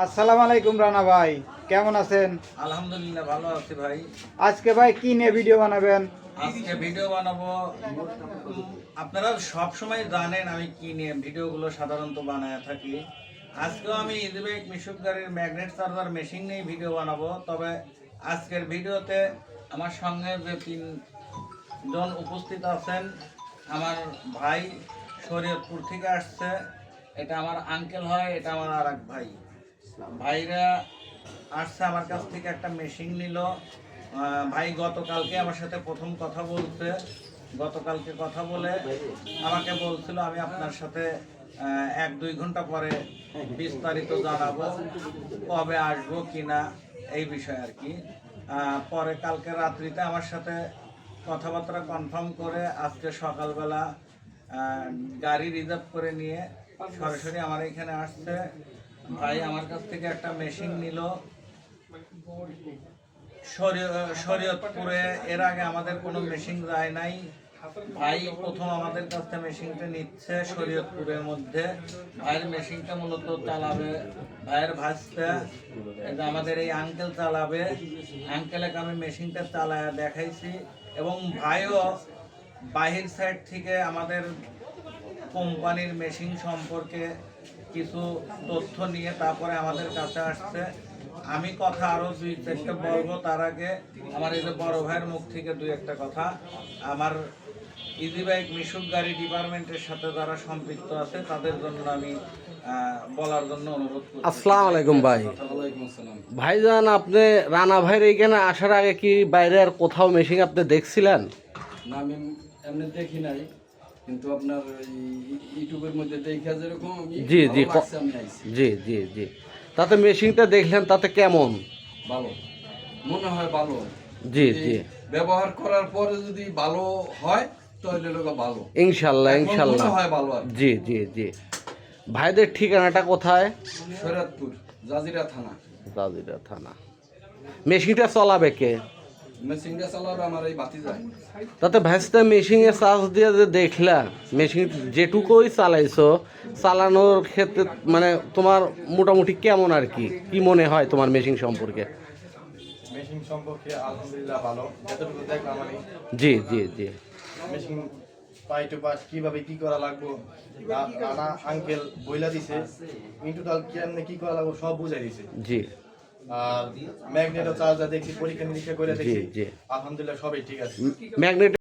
আসসালামু আলাইকুম রানা ভাই, কেমন আছেন? আলহামদুলিল্লাহ ভালো আছি ভাই। আজকে ভাই কি নিয়ে ভিডিও বানাবেন? আজকে ভিডিও বানাবো। আপনারা সব সময় জানেন আমি কি নিয়ে ভিডিওগুলো সাধারণত বানায় থাকি। আজকেও আমি ইজিবাইক মিশুক গাড়ির ম্যাগনেট চার্জার মেশিন নিয়ে ভিডিও বানাবো। তবে আজকের ভিডিওতে আমার সঙ্গে যে তিনজন উপস্থিত আছেন, আমার ভাই শরীয়তপুর থেকে আসছে, এটা আমার আঙ্কেল হয়, এটা আমার আর এক ভাই। ভাইরা আসছে আমার কাছ থেকে একটা মেশিন নিল। ভাই গতকালকে আমার সাথে প্রথম কথা বলছে। গতকালকে কথা বলে আমাকে বলছিল আমি আপনার সাথে 1-2 ঘন্টা পরে বিস্তারিত জানাবো, কবে আসবো কিনা এই বিষয়ে আর কি। পরে কালকে রাত্রিতে আমার সাথে কথাবার্তা কনফার্ম করে আজকে সকালবেলা গাড়ি রিজার্ভ করে নিয়ে সরাসরি আমার এখানে আসছে। ভাই আমার কাছ থেকে একটা মেশিন নিল শরীয়তপুরে। এর আগে আমাদের কোনো মেশিন যায় নাই, ভাই প্রথম আমাদের কাছ থেকে মেশিনটা নিচ্ছে শরীয়তপুরের মধ্যে। ভাইয়ের মেশিনটা মূলত চালাবে ভাইয়ের ভাইস্তা, আমাদের এই আঙ্কেল চালাবে। আঙ্কেলকে আমি মেশিনটা চালায় দেখাইছি এবং ভাইও বাহির সাইড থেকে আমাদের কোম্পানির মেশিন সম্পর্কে কিছু তথ্য নিয়ে তারপরে আমাদের কাছে আসছে। আমি কথা আরো 2-4টা বলবো, তার আগে আমার এই যে বড় ভাইয়ের মুখ থেকে 2-1টা কথা। আমার ইজিবাইক মিশুক গাড়ি ডিপার্টমেন্টের সাথে যারা সম্পৃক্ত আছে তাদের জন্য আমি বলার জন্য অনুরোধ করি। আসসালামু আলাইকুম ভাই। ভাইজান, আপনি রানা ভাইয়ের এইখানে আসার আগে কি বাইরে আর কোথাও মেশিন আপনি দেখছিলেন? না, আমি এমনি দেখি নাই, কিন্তু আপনার ইউটিউবের মধ্যে দেখা যেরকম জি জি আমি আইছি। জি জি জি তাতে মেশিনটা দেখলেন, তাতে কেমন? ভালো মনে হয়, ভালো। জি জি ব্যবহার করার পরে যদি ভালো হয় তাহলে লোক ভালো, ইনশাল্লাহ এখন ইনশাল্লাহ। মনে হয় ভালো আর কি। জি জি জি ভাইদের ঠিকানাটা কোথায়? শরীয়তপুর জাজিরা থানা। জাজিরা থানা। মেশিনটা চলাবে কে? মেশিনটা চালাবে আমার এই বাতি যায়। তাতে ভাইস্তা মেশিনে চার্জ দিয়ে যে দেখলা, মেশিন যেটুকুই চালাইছো, চালানোর ক্ষেত্রে মানে তোমার মোটামুটি কেমন আর কি কি মনে হয় তোমার মেশিন সম্পর্কে? মেশিন সম্পর্কে আলহামদুলিল্লাহ ভালো, যতটুকু দেখলাম আমি। জি জি জি মেশিন পাই টু পাস কিভাবে কি করা লাগবো রানা আঙ্কেল বইলা দিছে, ইন টোটাল কেমনে কি করা লাগবো সব বুঝাই দিছে। জি আর ম্যাগনেট চার্জার দেখছি, পরীক্ষা নিরীক্ষা করে দেখছি, জি। আলহামদুলিল্লাহ সবই ঠিক আছে। ম্যাগনেট